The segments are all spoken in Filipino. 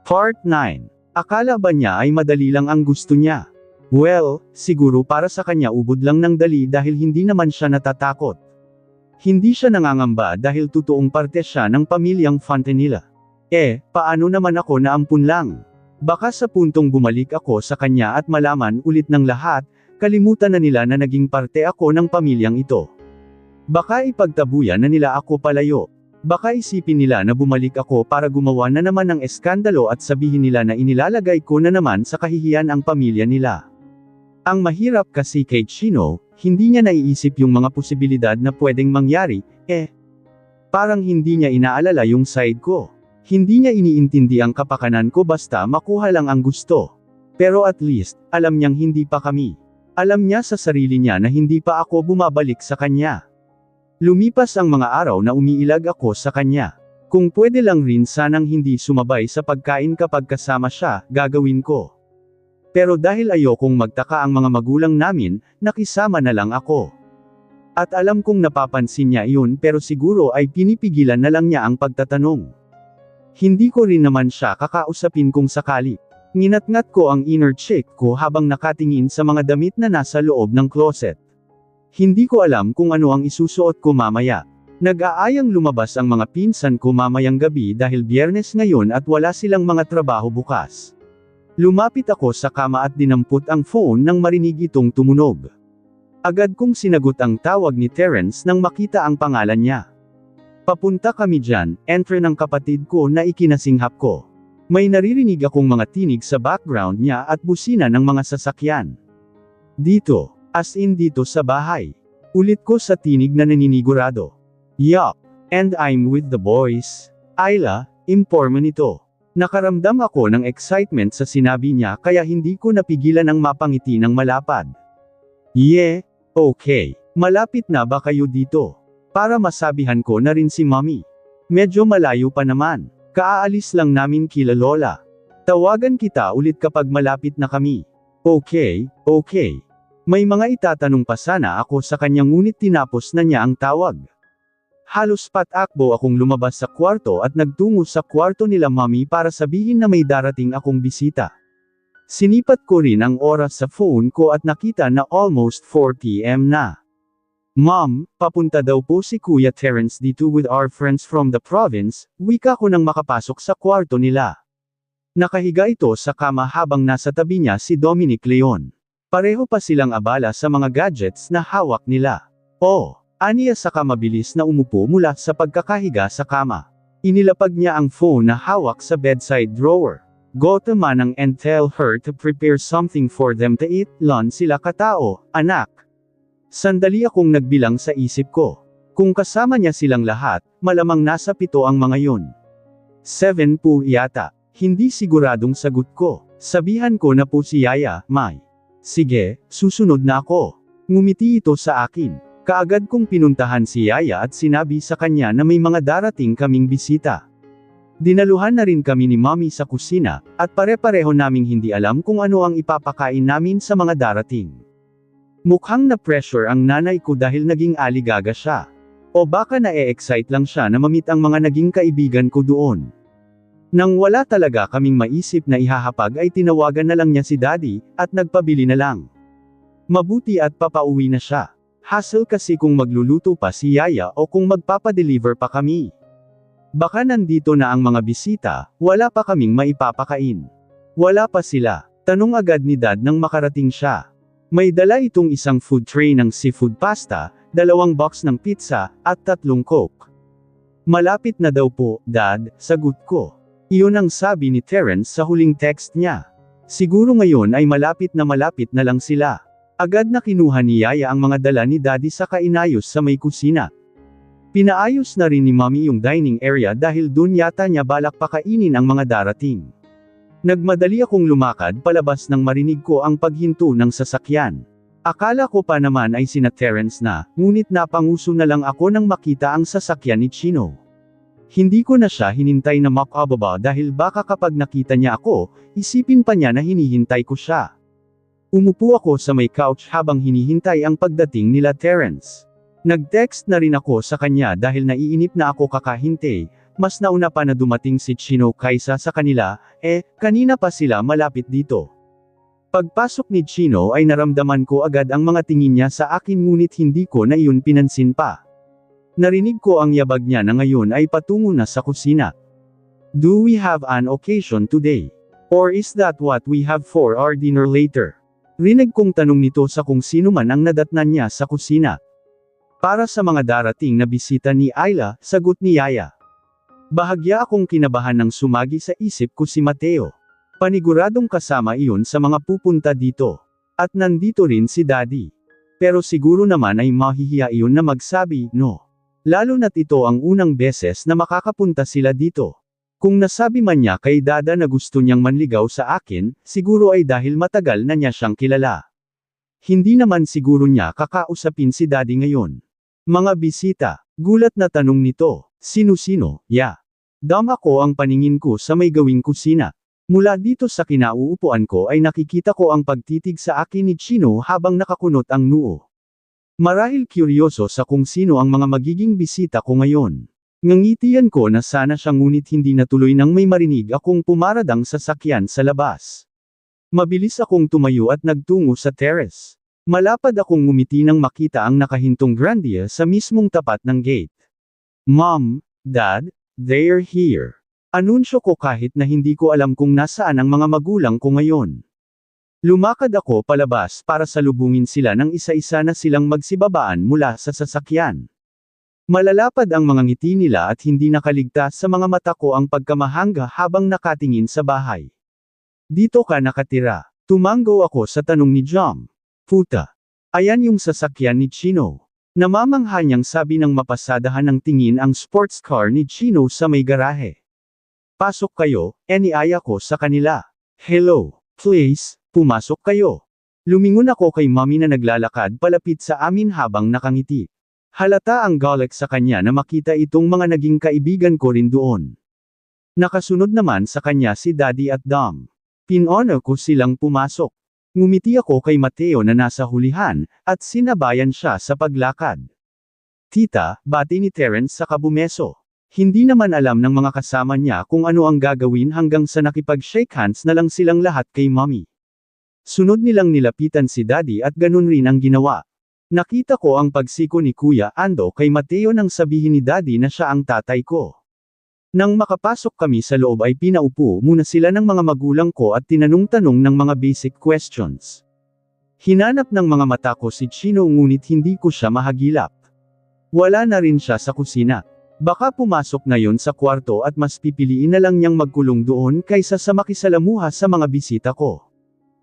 Part 9. Akala ba niya ay madali lang ang gusto niya? Well, siguro para sa kanya ubod lang ng dali dahil hindi naman siya natatakot. Hindi siya nangangamba dahil totoong parte siya ng pamilyang Fontanilla. Paano naman ako naampun lang? Baka sa puntong bumalik ako sa kanya at malaman ulit ng lahat, kalimutan na nila na naging parte ako ng pamilyang ito. Baka ipagtabuyan na nila ako palayo. Baka isipin nila na bumalik ako para gumawa na naman ng eskandalo at sabihin nila na inilalagay ko na naman sa kahihiyan ang pamilya nila. Ang mahirap kasi kay Chino, hindi niya naiisip yung mga posibilidad na pwedeng mangyari, parang hindi niya inaalala yung side ko. Hindi niya iniintindi ang kapakanan ko basta makuha lang ang gusto. Pero at least, alam niyang hindi pa kami. Alam niya sa sarili niya na hindi pa ako bumabalik sa kanya. Lumipas ang mga araw na umiilag ako sa kanya. Kung pwede lang rin sanang hindi sumabay sa pagkain kapag kasama siya, gagawin ko. Pero dahil ayokong magtaka ang mga magulang namin, nakisama na lang ako. At alam kong napapansin niya iyon pero siguro ay pinipigilan na lang niya ang pagtatanong. Hindi ko rin naman siya kakausapin kung sakali. Nginat-ngat ko ang inner chick ko habang nakatingin sa mga damit na nasa loob ng closet. Hindi ko alam kung ano ang isusuot ko mamaya. Nag-aayang lumabas ang mga pinsan ko mamayang gabi dahil Biyernes ngayon at wala silang mga trabaho bukas. Lumapit ako sa kama at dinampot ang phone nang marinig itong tumunog. Agad kong sinagot ang tawag ni Terence nang makita ang pangalan niya. Papunta kami dyan, entre ng kapatid ko na ikinasinghap ko. May naririnig akong mga tinig sa background niya at busina ng mga sasakyan. Dito. As in dito sa bahay. Ulit ko sa tinig na naninigurado. Yup. And I'm with the boys. Ayla, imporma nito. Nakaramdam ako ng excitement sa sinabi niya kaya hindi ko napigilan ang mapangiti ng malapad. Okay. Malapit na ba kayo dito? Para masabihan ko na rin si mommy. Medyo malayo pa naman. Kaaalis lang namin kila lola. Tawagan kita ulit kapag malapit na kami. Okay. May mga itatanong pa sana ako sa kanya ngunit tinapos na niya ang tawag. Halos patakbo akong lumabas sa kwarto at nagtungo sa kwarto nila mami para sabihin na may darating akong bisita. Sinipat ko rin ang oras sa phone ko at nakita na almost 4 PM na. Mom, papunta daw po si Kuya Terence dito with our friends from the province, wika ko nang makapasok sa kwarto nila. Nakahiga ito sa kama habang nasa tabi niya si Dominic Leon. Pareho pa silang abala sa mga gadgets na hawak nila. Aniya saka mabilis na umupo mula sa pagkakahiga sa kama. Inilapag niya ang phone na hawak sa bedside drawer. Go to manang and tell her to prepare something for them to eat, lon sila katao, anak. Sandali akong nagbilang sa isip ko. Kung kasama niya silang lahat, malamang nasa 7 ang mga yun. 7 po yata. Hindi siguradong sagot ko. Sabihan ko na po si Yaya, May. Sige, susunod na ako. Ngumiti ito sa akin. Kaagad kong pinuntahan si Yaya at sinabi sa kanya na may mga darating kaming bisita. Dinaluhan na rin kami ni Mommy sa kusina, at pare-pareho naming hindi alam kung ano ang ipapakain namin sa mga darating. Mukhang na-pressure ang nanay ko dahil naging aligaga siya. O baka na-e-excite lang siya na mamit ang mga naging kaibigan ko doon. Nang wala talaga kaming maisip na ihahapag ay tinawagan na lang niya si Daddy, at nagpabili na lang. Mabuti at papauwi na siya. Hassle kasi kung magluluto pa si Yaya o kung magpapadeliver pa kami. Baka nandito na ang mga bisita, wala pa kaming maipapakain. Wala pa sila. Tanong agad ni Dad nang makarating siya. May dala itong isang food tray ng seafood pasta, 2 box ng pizza, at 3 Coke. Malapit na daw po, Dad, sagot ko. Iyon ang sabi ni Terence sa huling text niya. Siguro ngayon ay malapit na lang sila. Agad na kinuha ni Yaya ang mga dala ni Daddy sa kainayos sa may kusina. Pinaayos na rin ni Mommy yung dining area dahil dun yata niya balak pakainin ang mga darating. Nagmadali akong lumakad palabas nang marinig ko ang paghinto ng sasakyan. Akala ko pa naman ay sina Terence na, ngunit napanguso na lang ako nang makita ang sasakyan ni Chino. Hindi ko na siya hinintay na makababa dahil baka kapag nakita niya ako, isipin pa niya na hinihintay ko siya. Umupo ako sa may couch habang hinihintay ang pagdating nila Terence. Nag-text na rin ako sa kanya dahil naiinip na ako kakahintay, mas nauna pa na dumating si Chino kaysa sa kanila, kanina pa sila malapit dito. Pagpasok ni Chino ay naramdaman ko agad ang mga tingin niya sa akin ngunit hindi ko na iyon pinansin pa. Narinig ko ang yabag niya na ngayon ay patungo na sa kusina. Do we have an occasion today? Or is that what we have for our dinner later? Rinig kong tanong nito sa kung sino man ang nadatnan niya sa kusina. Para sa mga darating na bisita ni Ayla, sagot ni Yaya. Bahagya akong kinabahan nang sumagi sa isip ko si Mateo. Paniguradong kasama iyon sa mga pupunta dito. At nandito rin si Daddy. Pero siguro naman ay mahihiya iyon na magsabi, no. Lalo na't ito ang unang beses na makakapunta sila dito. Kung nasabi man niya kay Dada na gusto niyang manligaw sa akin, siguro ay dahil matagal na niya siyang kilala. Hindi naman siguro niya kakausapin si Daddy ngayon. Mga bisita, gulat na tanong nito, sino-sino, Dam ako ang paningin ko sa may gawing kusina. Mula dito sa kinauupuan ko ay nakikita ko ang pagtitig sa akin ni Chino habang nakakunot ang noo. Marahil kuryoso sa kung sino ang mga magiging bisita ko ngayon. Ngangitian ko na sana siya ngunit hindi natuloy nang may marinig akong pumaradang sasakyan sa labas. Mabilis akong tumayo at nagtungo sa terrace. Malapad akong ngumiti nang makita ang nakahintong Grandia sa mismong tapat ng gate. Mom, Dad, they're here. Anunsyo ko kahit na hindi ko alam kung nasaan ang mga magulang ko ngayon. Lumakad ako palabas para salubungin sila ng isa-isa na silang magsibabaan mula sa sasakyan. Malalapad ang mga ngiti nila at hindi nakaligtas sa mga mata ko ang pagkamahanga habang nakatingin sa bahay. Dito ka nakatira. Tumanggo ako sa tanong ni Jom. Puta. Ayan yung sasakyan ni Chino. Namamangha niyang sabi ng mapasadahan ng tingin ang sports car ni Chino sa may garahe. Pasok kayo, niaya ko sa kanila. Hello, please, pumasok kayo. Lumingon ako kay Mommy na naglalakad palapit sa amin habang nakangiti. Halata ang galit sa kanya na makita itong mga naging kaibigan ko rin doon. Nakasunod naman sa kanya si Daddy at Dom. Pinonor ko silang pumasok. Ngumiti ako kay Mateo na nasa hulihan, at sinabayan siya sa paglakad. Tita, bati ni Terence sa kabumeso. Hindi naman alam ng mga kasama niya kung ano ang gagawin hanggang sa nakipag-shake hands na lang silang lahat kay Mommy. Sunod nilang nilapitan si Daddy at ganun rin ang ginawa. Nakita ko ang pagsiko ni Kuya Ando kay Mateo nang sabihin ni Daddy na siya ang tatay ko. Nang makapasok kami sa loob ay pinaupo muna sila ng mga magulang ko at tinanong-tanong ng mga basic questions. Hinanap ng mga mata ko si Chino ngunit hindi ko siya mahagilap. Wala na rin siya sa kusina. Baka pumasok na yon sa kwarto at mas pipiliin na lang niyang magkulong doon kaysa sa makisalamuha sa mga bisita ko.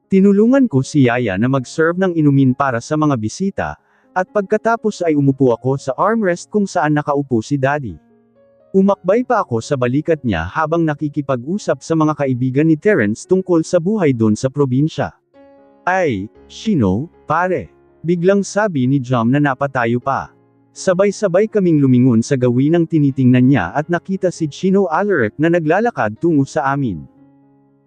Tinulungan ko si Yaya na mag-serve ng inumin para sa mga bisita, at pagkatapos ay umupo ako sa armrest kung saan nakaupo si Daddy. Umakbay pa ako sa balikat niya habang nakikipag-usap sa mga kaibigan ni Terence tungkol sa buhay doon sa probinsya. Ay, Chino, pare. Biglang sabi ni Jom na napatayo pa. Sabay-sabay kaming lumingon sa gawin ng tinitingnan niya at nakita si Chino Alaric na naglalakad tungo sa amin.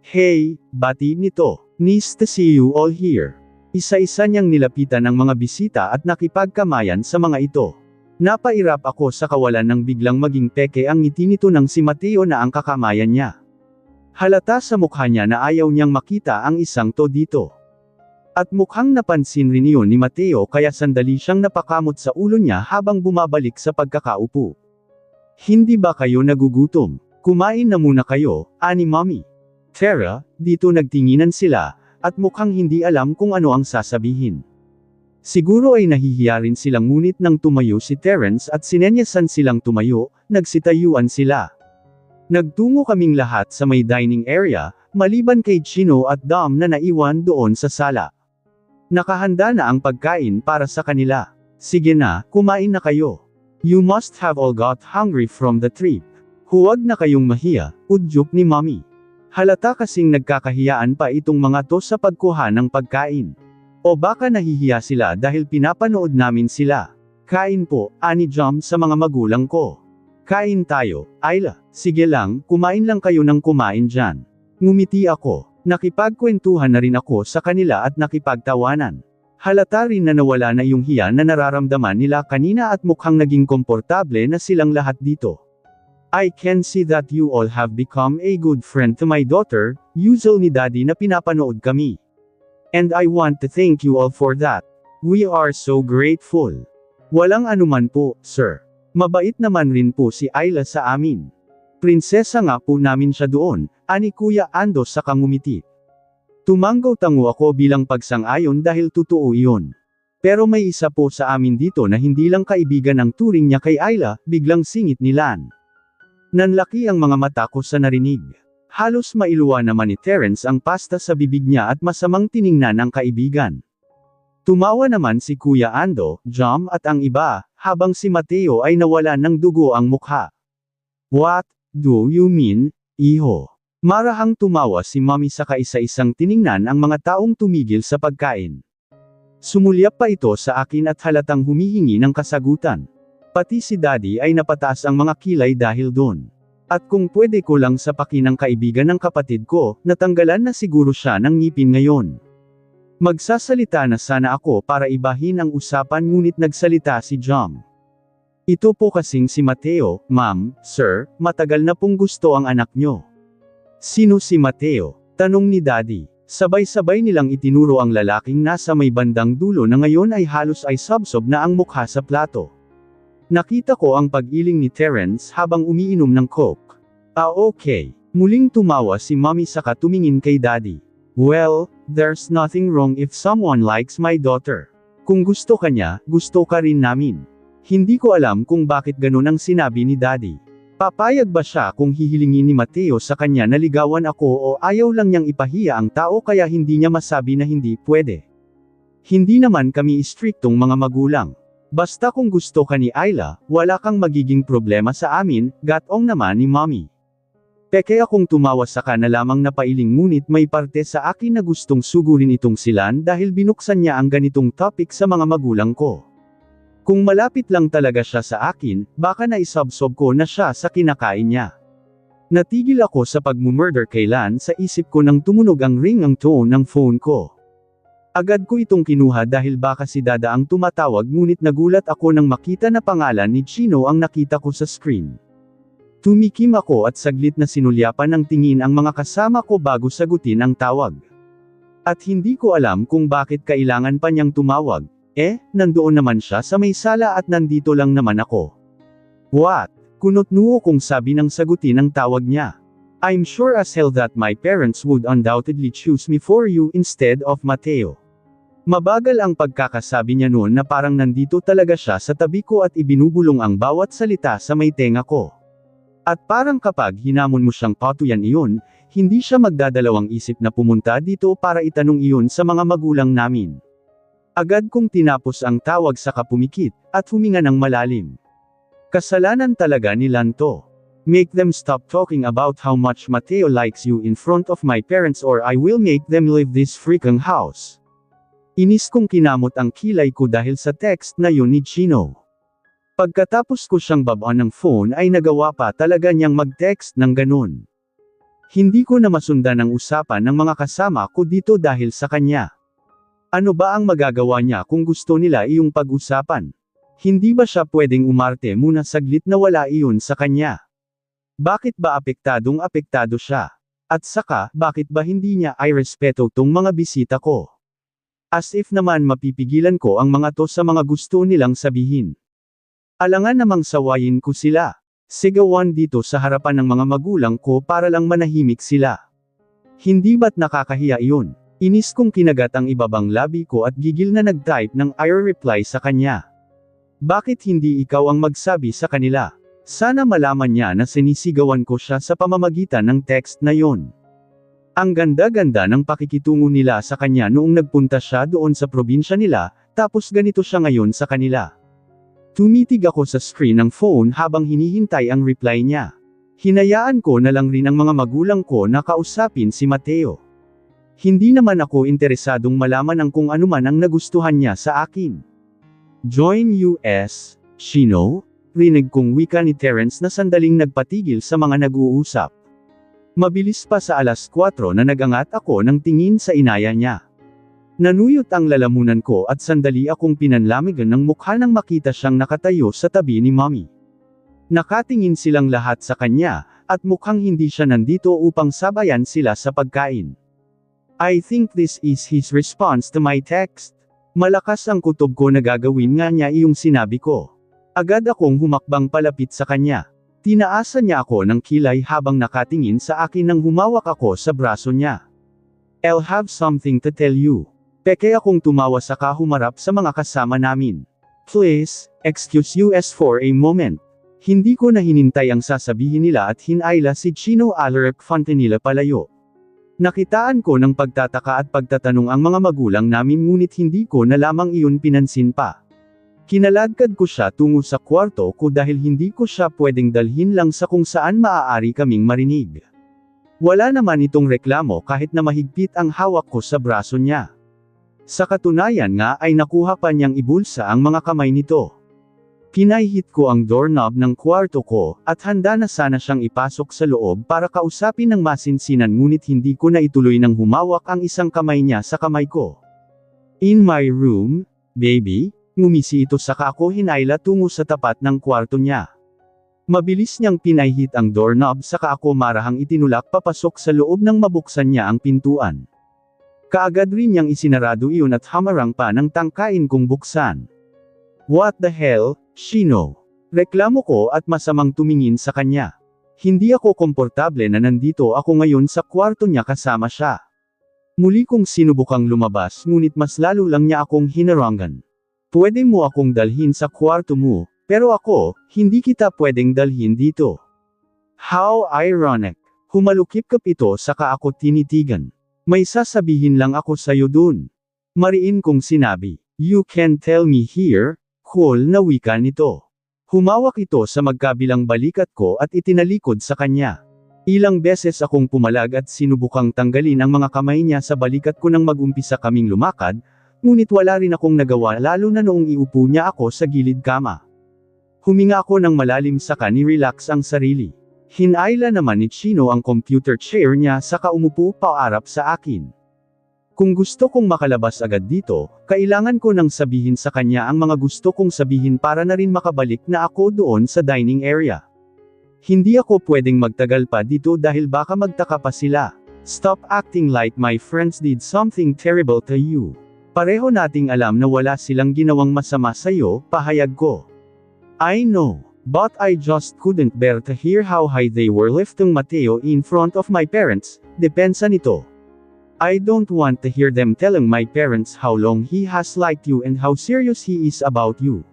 Hey, bati nito. Nice to see you all here. Isa-isa niyang nilapitan ang mga bisita at nakipagkamayan sa mga ito. Napairap ako sa kawalan ng biglang maging peke ang ngiti nito ng si Mateo na ang kakamayan niya. Halata sa mukha niya na ayaw niyang makita ang isang to dito. At mukhang napansin rin iyon ni Mateo kaya sandali siyang napakamot sa ulo niya habang bumabalik sa pagkakaupo. Hindi ba kayo nagugutom? Kumain na muna kayo, ani Mommy. Tara, dito nagtinginan sila, at mukhang hindi alam kung ano ang sasabihin. Siguro ay nahihiya rin sila ngunit nang tumayo si Terence at sinenyasan silang tumayo, nagsitayuan sila. Nagtungo kaming lahat sa may dining area, maliban kay Chino at Dom na naiwan doon sa sala. Nakahanda na ang pagkain para sa kanila. Sige na, kumain na kayo. You must have all got hungry from the trip. Huwag na kayong mahiya, udyok ni Mommy. Halata kasing nagkakahiyaan pa itong mga to sa pagkuha ng pagkain. O baka nahihiya sila dahil pinapanood namin sila. Kain po, ani Jom sa mga magulang ko. Kain tayo, Ayla. Sige lang, kumain lang kayo ng kumain dyan. Ngumiti ako. Nakipagkwentuhan na rin ako sa kanila at nakipagtawanan. Halata rin na nawala na yung hiya na nararamdaman nila kanina at mukhang naging komportable na silang lahat dito. I can see that you all have become a good friend to my daughter, usual ni Daddy na pinapanood kami. And I want to thank you all for that. We are so grateful. Walang anuman po, sir. Mabait naman rin po si Ayla sa amin. Prinsesa nga po namin siya doon, ani Kuya Ando sa kangumiti. Tumanggaw-tango ako bilang pagsang-ayon dahil totoo iyon. Pero may isa po sa amin dito na hindi lang kaibigan ang turing niya kay Ayla, biglang singit ni Lan. Nanlaki ang mga mata ko sa narinig. Halos mailuwa naman ni Terence ang pasta sa bibig niya at masamang tiningnan ang kaibigan. Tumawa naman si Kuya Ando, Jom at ang iba, habang si Mateo ay nawalan ng dugo ang mukha. What do you mean, iho? Marahang tumawa si Mommy sa kaisa-isang tiningnan ang mga taong tumigil sa pagkain. Sumulyap pa ito sa akin at halatang humihingi ng kasagutan. Pati si Daddy ay napataas ang mga kilay dahil doon. At kung pwede ko lang sapakin ang kaibigan ng kapatid ko, natanggalan na siguro siya ng ngipin ngayon. Magsasalita na sana ako para ibahin ang usapan ngunit nagsalita si Jom. Ito po kasing si Mateo, Ma'am, Sir, matagal na pong gusto ang anak nyo. Sino si Mateo? Tanong ni Daddy. Sabay-sabay nilang itinuro ang lalaking nasa may bandang dulo na ngayon ay halos ay sabsob na ang mukha sa plato. Nakita ko ang pag-iling ni Terence habang umiinom ng Coke. Okay. Muling tumawa si Mommy saka tumingin kay Daddy. Well, there's nothing wrong if someone likes my daughter. Kung gusto ka niya, gusto ka rin namin. Hindi ko alam kung bakit ganun ang sinabi ni Daddy. Papayag ba siya kung hihilingin ni Mateo sa kanya na ligawan ako o ayaw lang niyang ipahiya ang tao kaya hindi niya masabi na hindi pwede? Hindi naman kami istriktong mga magulang. Basta kung gusto ka ni Ayla, wala kang magiging problema sa amin, gatong naman ni Mommy. Peke akong tumawa saka na lamang napailing ngunit may parte sa akin na gustong sugurin itong silan dahil binuksan niya ang ganitong topic sa mga magulang ko. Kung malapit lang talaga siya sa akin, baka naisabsob ko na siya sa kinakain niya. Natigil ako sa pagmumurder kay Lan sa isip ko nang tumunog ang ring ang tone ng phone ko. Agad ko itong kinuha dahil baka si Dada ang tumatawag ngunit nagulat ako nang makita na pangalan ni Chino ang nakita ko sa screen. Tumikim ako at saglit na sinulyapan ng tingin ang mga kasama ko bago sagutin ang tawag. At hindi ko alam kung bakit kailangan pa niyang tumawag. Nandoon naman siya sa may sala at nandito lang naman ako. What? Kunot-nuo kong sabi nang sagutin ang tawag niya. I'm sure as hell that my parents would undoubtedly choose me for you instead of Mateo. Mabagal ang pagkakasabi niya noon na parang nandito talaga siya sa tabi ko at ibinubulong ang bawat salita sa may tenga ko. At parang kapag hinamon mo siyang patuyan iyon, hindi siya magdadalawang isip na pumunta dito para itanong iyon sa mga magulang namin. Agad kong tinapos ang tawag saka pumikit, at huminga ng malalim. Kasalanan talaga ni Lanto. Make them stop talking about how much Mateo likes you in front of my parents or I will make them leave this freaking house. Inis kong kinamot ang kilay ko dahil sa text na yun ni Chino. Pagkatapos ko siyang babaan ng phone ay nagawa pa talaga niyang mag-text ng ganun. Hindi ko na masundan ang usapan ng mga kasama ko dito dahil sa kanya. Ano ba ang magagawa niya kung gusto nila iyong pag-usapan? Hindi ba siya pwedeng umarte muna saglit na wala iyon sa kanya? Bakit ba apektado siya? At saka, bakit ba hindi niya ay respeto tong mga bisita ko? As if naman mapipigilan ko ang mga to sa mga gusto nilang sabihin. Alangan namang sawayin ko sila. Sigawan dito sa harapan ng mga magulang ko para lang manahimik sila. Hindi ba't nakakahiya iyon? Inis kong kinagat ang ibabang labi ko at gigil na nag-type ng reply sa kanya. Bakit hindi ikaw ang magsabi sa kanila? Sana malaman niya na sinisigawan ko siya sa pamamagitan ng text na yon. Ang ganda-ganda ng pakikitungo nila sa kanya noong nagpunta siya doon sa probinsya nila, tapos ganito siya ngayon sa kanila. Tumitig ako sa screen ng phone habang hinihintay ang reply niya. Hinayaan ko na lang rin ang mga magulang ko na kausapin si Mateo. Hindi naman ako interesadong malaman ang kung anuman ang nagustuhan niya sa akin. Join US, Chino? Rinig kong wika ni Terence na sandaling nagpatigil sa mga nag-uusap. Mabilis pa sa 4:00 na nagangat ako ng tingin sa inaya niya. Nanuyot ang lalamunan ko at sandali akong pinanlamigan ng mukha nang makita siyang nakatayo sa tabi ni Mommy. Nakatingin silang lahat sa kanya, at mukhang hindi siya nandito upang sabayan sila sa pagkain. I think this is his response to my text. Malakas ang kutob ko na gagawin nga niya iyong sinabi ko. Agad akong humakbang palapit sa kanya. Tinaasan niya ako ng kilay habang nakatingin sa akin nang humawak ako sa braso niya. I'll have something to tell you. Peke akong tumawa saka humarap sa mga kasama namin. Please, excuse us for a moment. Hindi ko na hinintay ang sasabihin nila at hinayla si Chino Alaric Fontanilla palayo. Nakitaan ko ng pagtataka at pagtatanong ang mga magulang namin ngunit hindi ko na lamang iyon pinansin pa. Kinaladkad ko siya tungo sa kwarto ko dahil hindi ko siya pwedeng dalhin lang sa kung saan maaari kaming marinig. Wala naman itong reklamo kahit na mahigpit ang hawak ko sa braso niya. Sa katunayan nga ay nakuha pa niyang ibulsa ang mga kamay nito. Pinahit ko ang doorknob ng kwarto ko, at handa na sana siyang ipasok sa loob para kausapin ng masinsinan ngunit hindi ko na ituloy nang humawak ang isang kamay niya sa kamay ko. In my room, baby, ngumisi ito saka ako hinayla tungo sa tapat ng kwarto niya. Mabilis niyang pinahit ang doorknob saka ako marahang itinulak papasok sa loob nang mabuksan niya ang pintuan. Kaagad rin niyang isinarado iyon at hamarang pa ng tangkain kong buksan. What the hell, Chino? Reklamo ko at masamang tumingin sa kanya. Hindi ako komportable na nandito ako ngayon sa kwarto niya kasama siya. Muli kong sinubukang lumabas ngunit mas lalo lang niya akong hinarangan. Pwede mo akong dalhin sa kwarto mo, pero ako, hindi kita pwedeng dalhin dito. How ironic. Humalukip-kap ito saka ako tinitigan. May sasabihin lang ako sa'yo dun. Mariin kong sinabi. You can tell me here, cool na wika nito. Humawak ito sa magkabilang balikat ko at itinalikod sa kanya. Ilang beses akong pumalag at sinubukang tanggalin ang mga kamay niya sa balikat ko nang mag-umpisa kaming lumakad, ngunit wala rin akong nagawa lalo na noong iupo niya ako sa gilid kama. Huminga ako ng malalim saka ni-relax ang sarili. Hinayla naman ni Chino ang computer chair niya saka umupo paarap sa akin. Kung gusto kong makalabas agad dito, kailangan ko nang sabihin sa kanya ang mga gusto kong sabihin para na rin makabalik na ako doon sa dining area. Hindi ako pwedeng magtagal pa dito dahil baka magtaka pa sila. Stop acting like my friends did something terrible to you. Pareho nating alam na wala silang ginawang masama sa'yo, pahayag ko. I know. But I just couldn't bear to hear how high they were lifting Mateo in front of my parents, depensa nito. I don't want to hear them telling my parents how long he has liked you and how serious he is about you.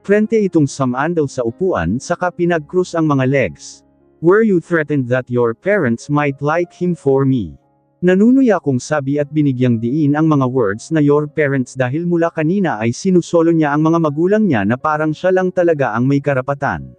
Frente itong samandal sa upuan saka pinag-cross ang mga legs. Were you threatened that your parents might like him for me? Nanunuya kong sabi at binigyang diin ang mga words na your parents dahil mula kanina ay sinusolo niya ang mga magulang niya na parang siya lang talaga ang may karapatan.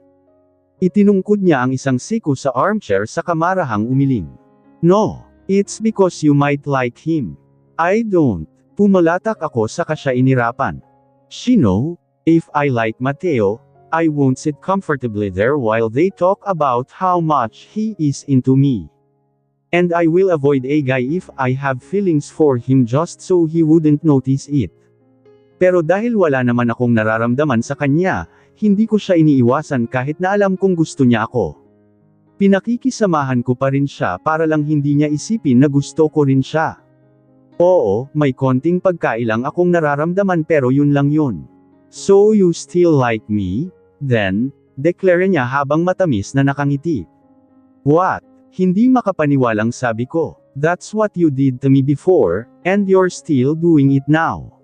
Itinungkod niya ang isang siko sa armchair sa kamarahang umiling. No, it's because you might like him. I don't. Pumalatak ako saka siya inirapan. Chino, if I like Mateo, I won't sit comfortably there while they talk about how much he is into me. And I will avoid a guy if I have feelings for him just so he wouldn't notice it. Pero dahil wala naman akong nararamdaman sa kanya, hindi ko siya iniiwasan kahit na alam kong gusto niya ako. Pinakikisamahan ko pa rin siya para lang hindi niya isipin na gusto ko rin siya. Oo, may konting pagkailang akong nararamdaman pero yun lang yun. So you still like me? Then, deklara niya habang matamis na nakangiti. What? Hindi makapaniwalang sabi ko. That's what you did to me before, and you're still doing it now.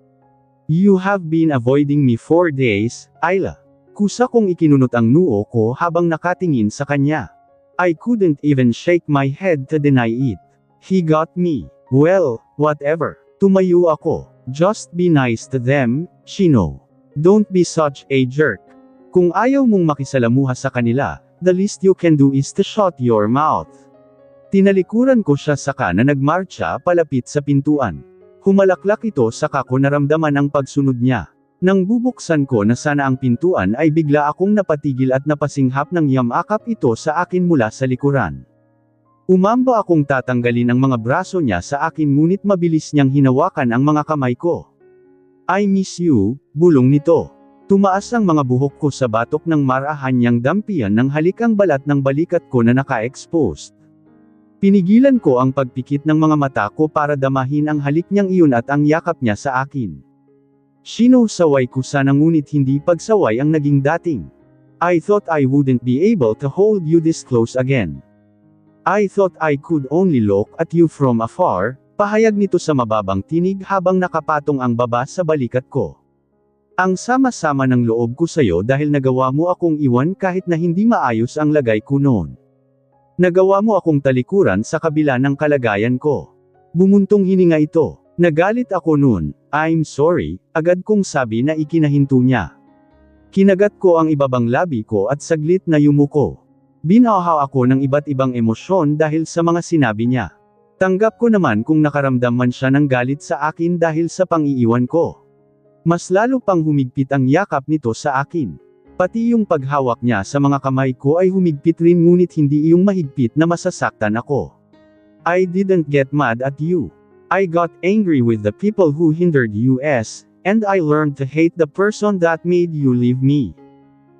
You have been avoiding me for days, Ayla. Kusa kong ikinunot ang noo ko habang nakatingin sa kanya. I couldn't even shake my head to deny it. He got me. Well, whatever. Tumayo ako. Just be nice to them, Chino. Don't be such a jerk. Kung ayaw mong makisalamuha sa kanila, the least you can do is to shut your mouth. Tinalikuran ko siya saka na nagmarcha palapit sa pintuan. Humalaklak ito saka ko naramdaman ang pagsunod niya. Nang bubuksan ko na sana ang pintuan ay bigla akong napatigil at napasinghap ng yamakap ito sa akin mula sa likuran. Umamba akong tatanggalin ang mga braso niya sa akin ngunit mabilis niyang hinawakan ang mga kamay ko. I miss you, bulong nito. Tumaas ang mga buhok ko sa batok ng marahan niyang dampian ng halik ang balat ng balikat ko na naka-exposed. Pinigilan ko ang pagpikit ng mga mata ko para damahin ang halik niyang iyon at ang yakap niya sa akin. Shino, saway ko sana ngunit hindi pagsaway ang naging dating. I thought I wouldn't be able to hold you this close again. I thought I could only look at you from afar, pahayag nito sa mababang tinig habang nakapatong ang baba sa balikat ko. Ang sama-sama ng loob ko sa'yo dahil nagawa mo akong iwan kahit na hindi maayos ang lagay ko noon. Nagawa mo akong talikuran sa kabila ng kalagayan ko. Bumuntong hininga ito. Nagalit ako noon. I'm sorry, agad kong sabi na ikinahinto niya. Kinagat ko ang ibabang labi ko at saglit na yumuko. Binahaw ako ng iba't ibang emosyon dahil sa mga sinabi niya. Tanggap ko naman kung nakaramdam man siya ng galit sa akin dahil sa pang-iiwan ko. Mas lalo pang humigpit ang yakap nito sa akin. Pati yung paghawak niya sa mga kamay ko ay humigpit rin ngunit hindi iyong mahigpit na masasaktan ako. I didn't get mad at you. I got angry with the people who hindered you, and I learned to hate the person that made you leave me.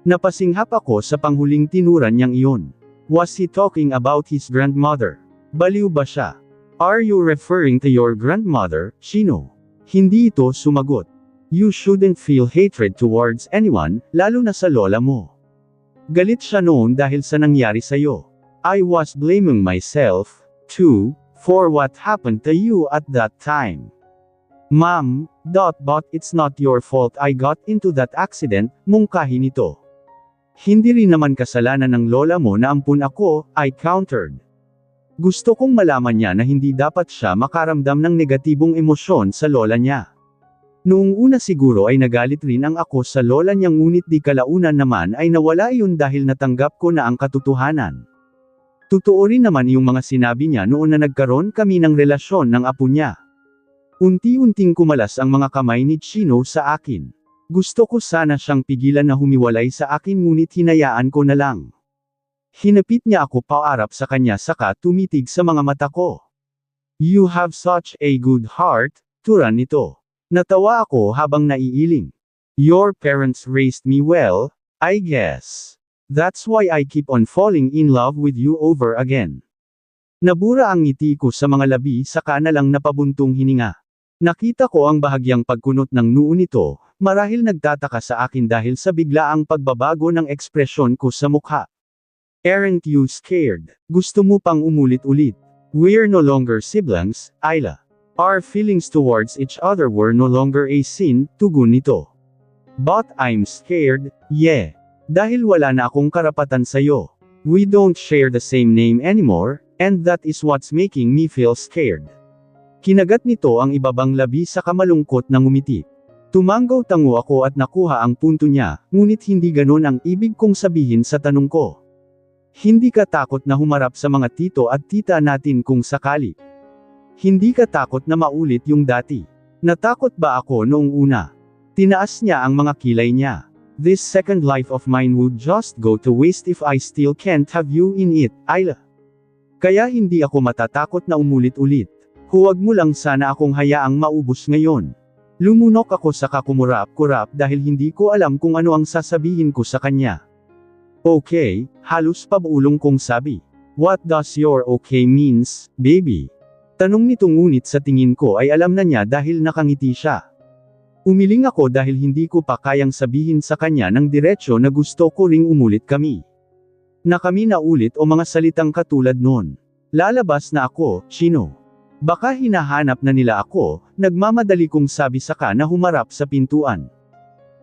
Napasinghap ako sa panghuling tinuran niyang iyon. Was he talking about his grandmother? Baliw ba siya? Are you referring to your grandmother, Shino? Hindi ito sumagot. You shouldn't feel hatred towards anyone, lalo na sa lola mo. Galit siya noon dahil sa nangyari sa'yo. I was blaming myself, too, for what happened to you at that time. Mom, but it's not your fault I got into that accident, mungkahi nito. Hindi rin naman kasalanan ng lola mo na ampun ako, I countered. Gusto kong malaman niya na hindi dapat siya makaramdam ng negatibong emosyon sa lola niya. Noong una siguro ay nagalit rin ang ako sa lola niya ngunit di kalaunan naman ay nawala iyon dahil natanggap ko na ang katotohanan. Totoo rin naman yung mga sinabi niya noon na nagkaroon kami ng relasyon ng apo niya. Unti-unting kumalas ang mga kamay ni Chino sa akin. Gusto ko sana siyang pigilan na humiwalay sa akin ngunit hinayaan ko na lang. Hinapit niya ako paarap sa kanya saka tumitig sa mga mata ko. You have such a good heart, turan nito. Natawa ako habang naiiling. Your parents raised me well, I guess. That's why I keep on falling in love with you over again. Nabura ang ngiti ko sa mga labi saka na lang napabuntong hininga. Nakita ko ang bahagyang pagkunot ng noo nito, marahil nagtataka sa akin dahil sa biglaang pagbabago ng ekspresyon ko sa mukha. Aren't you scared? Gusto mo pang umulit-ulit? We're no longer siblings, Ayla. Our feelings towards each other were no longer a sin, tugon nito. But I'm scared, yeah. Dahil wala na akong karapatan sa'yo. We don't share the same name anymore, and that is what's making me feel scared. Kinagat nito ang ibabang labi sa kamalungkot na ngumiti. Tumanggaw-tango ako at nakuha ang punto niya, ngunit hindi ganon ang ibig kong sabihin sa tanong ko. Hindi ka takot na humarap sa mga tito at tita natin kung sakali. Hindi ka takot na maulit yung dati. Natakot ba ako noong una? Tinaas niya ang mga kilay niya. This second life of mine would just go to waste if I still can't have you in it, Ayla. Kaya hindi ako matatakot na umulit-ulit. Huwag mo lang sana akong hayaang maubos ngayon. Lumunok ako sa kakumurap-kurap dahil hindi ko alam kung ano ang sasabihin ko sa kanya. Okay, halos pabulong kong sabi. What does your okay means, baby? Tanong nito ngunit sa tingin ko ay alam na niya dahil nakangiti siya. Umiling ako dahil hindi ko pa kayang sabihin sa kanya ng diretsyo na gusto ko ring umulit kami. Na kami na ulit o mga salitang katulad noon. Lalabas na ako, Chino. Baka hinahanap na nila ako, nagmamadali kong sabi saka na humarap sa pintuan.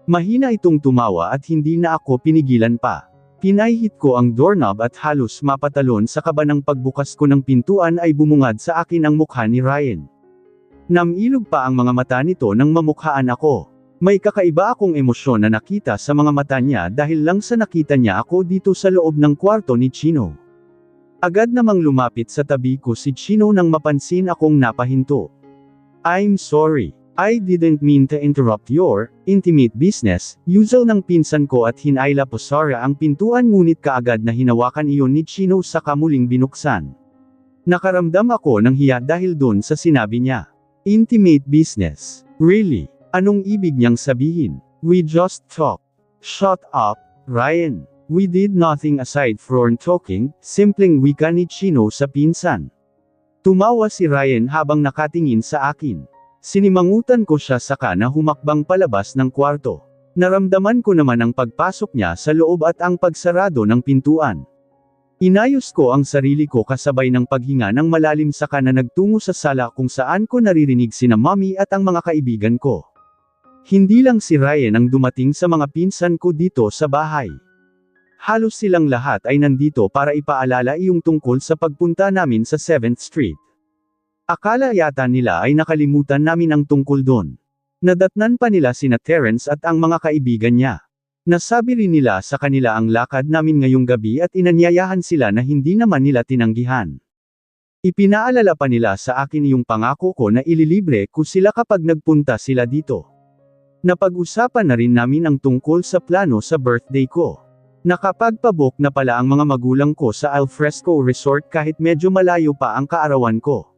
Mahina itong tumawa at hindi na ako pinigilan pa. Pinahit ko ang doorknob at halos mapatalon sa kaba ng pagbukas ko ng pintuan ay bumungad sa akin ang mukha ni Ryan. Namilog pa ang mga mata nito nang mamukhaan ako. May kakaiba akong emosyon na nakita sa mga mata niya dahil lang sa nakita niya ako dito sa loob ng kwarto ni Chino. Agad namang lumapit sa tabi ko si Chino nang mapansin akong napahinto. I'm sorry. I didn't mean to interrupt your intimate business, usual ng pinsan ko at hinayla posara ang pintuan ngunit kaagad na hinawakan iyon ni Chino sa kamuling binuksan. Nakaramdam ako ng hiya dahil doon sa sinabi niya. Intimate business. Really? Anong ibig niyang sabihin? We just talk. Shut up, Ryan. We did nothing aside from talking, simpleng wika ni Chino sa pinsan. Tumawa si Ryan habang nakatingin sa akin. Sinimangutan ko siya saka na humakbang palabas ng kwarto. Naramdaman ko naman ang pagpasok niya sa loob at ang pagsarado ng pintuan. Inayos ko ang sarili ko kasabay ng paghinga ng malalim saka na nagtungo sa sala kung saan ko naririnig sina Mommy at ang mga kaibigan ko. Hindi lang si Ryan ang dumating sa mga pinsan ko dito sa bahay. Halos silang lahat ay nandito para ipaalala iyong tungkol sa pagpunta namin sa 7th Street. Akala yata nila ay nakalimutan namin ang tungkol doon. Nadatnan pa nila sina Terence at ang mga kaibigan niya. Nasabi rin nila sa kanila ang lakad namin ngayong gabi at inanyayahan sila na hindi naman nila tinanggihan. Ipinaalala pa nila sa akin yung pangako ko na ililibre ko sila kapag nagpunta sila dito. Napag-usapan na rin namin ang tungkol sa plano sa birthday ko. Nakapagpabook na pala ang mga magulang ko sa Alfresco Resort kahit medyo malayo pa ang kaarawan ko.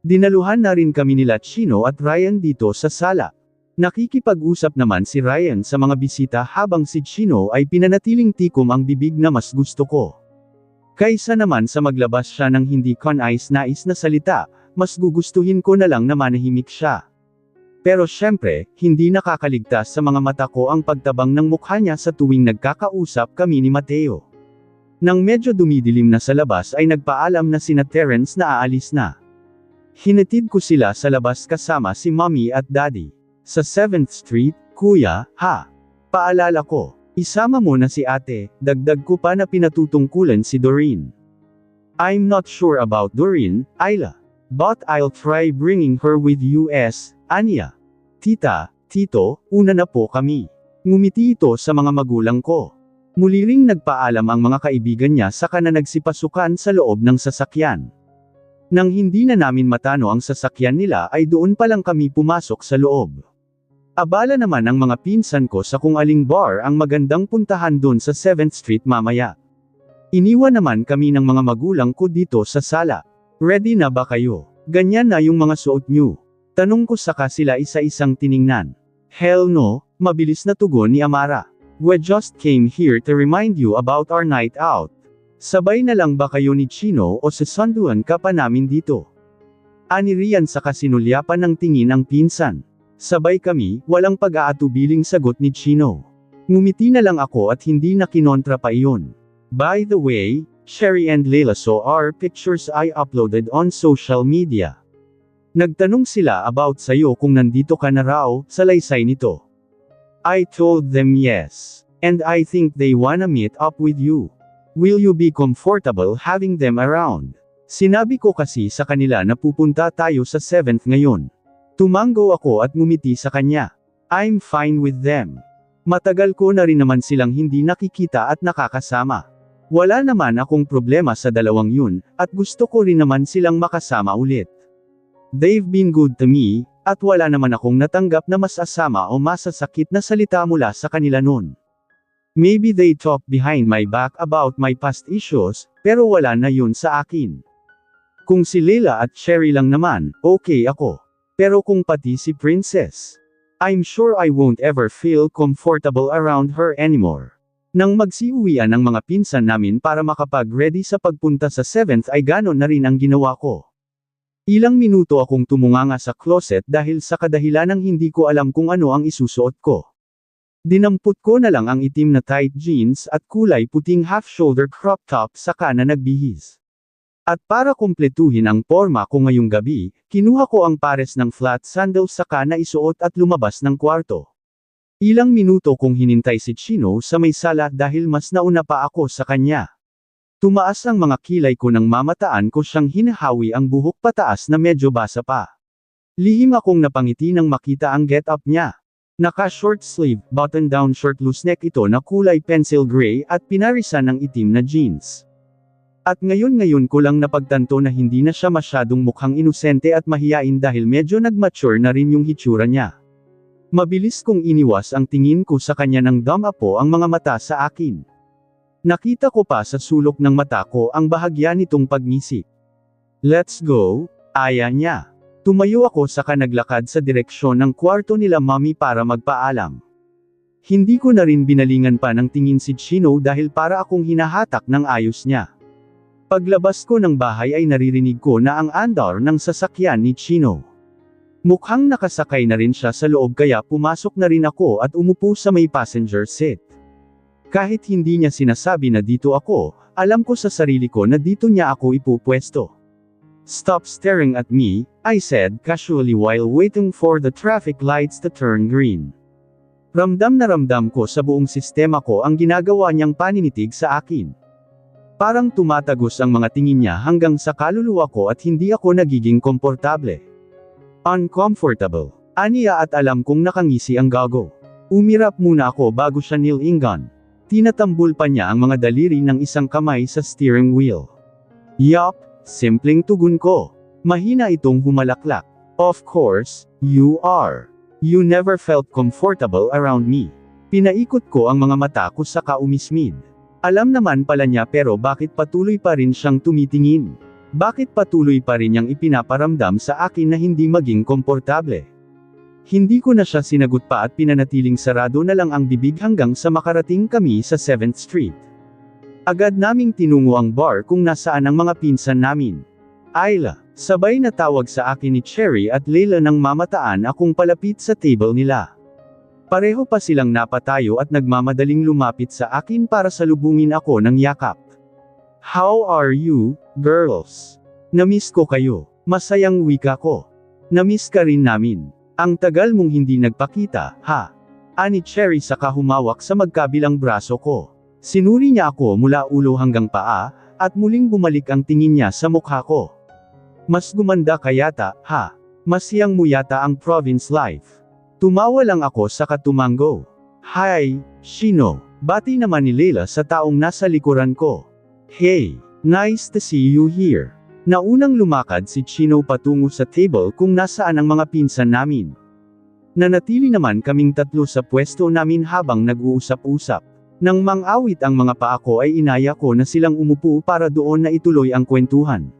Dinaluhan na rin kami nila Chino at Ryan dito sa sala. Nakikipag-usap naman si Ryan sa mga bisita habang si Chino ay pinanatiling tikom ang bibig na mas gusto ko. Kaysa naman sa maglabas siya ng hindi kanais-nais na salita, mas gugustuhin ko na lang na manahimik siya. Pero syempre, hindi nakakaligtas sa mga mata ko ang pagtabang ng mukha niya sa tuwing nagkakausap kami ni Mateo. Nang medyo dumidilim na sa labas ay nagpaalam na sina Terence na aalis na. Hinatid ko sila sa labas kasama si Mommy at Daddy. Sa 7th Street, kuya, ha? Paalala ko, isama mo na si ate, dagdag ko pa na pinatutungkulan si Doreen. I'm not sure about Doreen, Ayla. But I'll try bringing her with us, Anya. Tita, tito, una na po kami. Ngumiti ito sa mga magulang ko. Muli ring nagpaalam ang mga kaibigan niya saka na nagsipasukan sa loob ng sasakyan. Nang hindi na namin matano ang sasakyan nila ay doon pa lang kami pumasok sa loob. Abala naman ang mga pinsan ko sa kung aling bar ang magandang puntahan doon sa 7th Street mamaya. Iniwan naman kami ng mga magulang ko dito sa sala. Ready na ba kayo? Ganyan na yung mga suot nyo. Tanong ko saka sila isa-isang tiningnan. Hell no, mabilis na tugon ni Amara. We just came here to remind you about our night out. Sabay na lang ba kayo ni Chino o sasanduan ka pa namin dito? Ani Rian saka sinulyapan ng tingin ang pinsan. Sabay kami, walang pag-aatubiling sagot ni Chino. Ngumiti na lang ako at hindi na kinontra pa iyon. By the way, Sherry and Leila saw our pictures I uploaded on social media. Nagtanong sila about sayo kung nandito ka na raw, salaysay nito. I told them yes. And I think they wanna meet up with you. Will you be comfortable having them around? Sinabi ko kasi sa kanila na pupunta tayo sa 7th ngayon. Tumango ako at ngumiti sa kanya. I'm fine with them. Matagal ko na rin naman silang hindi nakikita at nakakasama. Wala naman akong problema sa dalawang yun, at gusto ko rin naman silang makasama ulit. They've been good to me, at wala naman akong natanggap na mas asama o masasakit na salita mula sa kanila nun. Maybe they talk behind my back about my past issues, pero wala na yun sa akin. Kung si Leila at Sherry lang naman, okay ako. Pero kung pati si Princess, I'm sure I won't ever feel comfortable around her anymore. Nang magsiuwian ang mga pinsan namin para makapag-ready sa pagpunta sa 7th ay ganon na rin ang ginawa ko. Ilang minuto akong tumunganga sa closet dahil sa kadahilan ng hindi ko alam kung ano ang isusuot ko. Dinampot ko na lang ang itim na tight jeans at kulay puting half-shoulder crop top saka na nagbihis. At para kumpletuhin ang porma ko ngayong gabi, kinuha ko ang pares ng flat sandals saka na isuot at lumabas ng kwarto. Ilang minuto kong hinintay si Chino sa may sala dahil mas nauna pa ako sa kanya. Tumaas ang mga kilay ko nang mamataan ko siyang hinahawi ang buhok pataas na medyo basa pa. Lihim akong napangiti nang makita ang get-up niya. Naka-short sleeve, button-down shirt loose neck ito na kulay pencil gray at pinarisan ng itim na jeans. At ngayon ko lang napagtanto na hindi na siya masyadong mukhang inosente at mahiyain dahil medyo nag-mature na rin yung hitsura niya. Mabilis kong iniwas ang tingin ko sa kanya nang damapo ang mga mata sa akin. Nakita ko pa sa sulok ng mata ko ang bahagya nitong pagngisi. Let's go, aya niya. Tumayo ako saka naglakad sa direksyon ng kwarto nila Mommy para magpaalam. Hindi ko na rin binalingan pa ng tingin si Chino dahil para akong hinahatak ng ayos niya. Paglabas ko ng bahay ay naririnig ko na ang andar ng sasakyan ni Chino. Mukhang nakasakay na rin siya sa loob kaya pumasok na rin ako at umupo sa may passenger seat. Kahit hindi niya sinasabi na dito ako, alam ko sa sarili ko na dito niya ako ipupwesto. "Stop staring at me," I said casually while waiting for the traffic lights to turn green. Ramdam na ramdam ko sa buong sistema ko ang ginagawa niyang paninitig sa akin. Parang tumatagos ang mga tingin niya hanggang sa kaluluwa ko at hindi ako nagiging komportable. Uncomfortable. Aniya at alam kong nakangisi ang gago. Umirap muna ako bago siya nilingan. Tinatambol pa niya ang mga daliri ng isang kamay sa steering wheel. Yup, simpleng tugon ko. Mahina itong humalaklak. "Of course, you are. You never felt comfortable around me." Pinaikot ko ang mga mata ko sa kaumismid. Alam naman pala niya pero bakit patuloy pa rin siyang tumitingin? Bakit patuloy pa rin niyang ipinaparamdam sa akin na hindi maging komportable? Hindi ko na siya sinagot pa at pinanatiling sarado na lang ang bibig hanggang sa makarating kami sa 7th Street. Agad naming tinungo ang bar kung nasaan ang mga pinsan namin. "Ayla," sabay na tawag sa akin ni Cherry at Leila nang mamataan akong palapit sa table nila. Pareho pa silang napatayo at nagmamadaling lumapit sa akin para salubungin ako ng yakap. "How are you, girls? Namiss ko kayo." Masayang wika ko. "Namiss ka rin namin. Ang tagal mong hindi nagpakita, ha?" Ani Cherry saka humawak sa magkabilang braso ko. Sinuri niya ako mula ulo hanggang paa, at muling bumalik ang tingin niya sa mukha ko. "Mas gumanda ka yata, ha? Masiyang mo yata ang province life." Tumawa lang ako saka tumango. "Hi, Chino." Bati naman ni Leila sa taong nasa likuran ko. "Hey, nice to see you here." Naunang lumakad si Chino patungo sa table kung nasaan ang mga pinsan namin. Nanatili naman kaming tatlo sa pwesto namin habang nag-uusap-usap. Nang mang-awit ang mga paa ko ay inaya ko na silang umupo para doon na ituloy ang kwentuhan.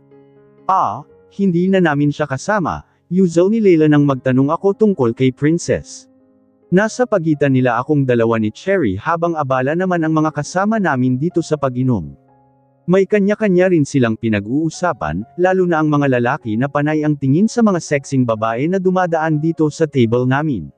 Hindi na namin siya kasama. Usual ni Leila nang magtanong ako tungkol kay Princess. Nasa pagitan nila akong dalawa ni Cherry habang abala naman ang mga kasama namin dito sa pag-inom. May kanya-kanya rin silang pinag-uusapan, lalo na ang mga lalaki na panay ang tingin sa mga sexing babae na dumadaan dito sa table namin.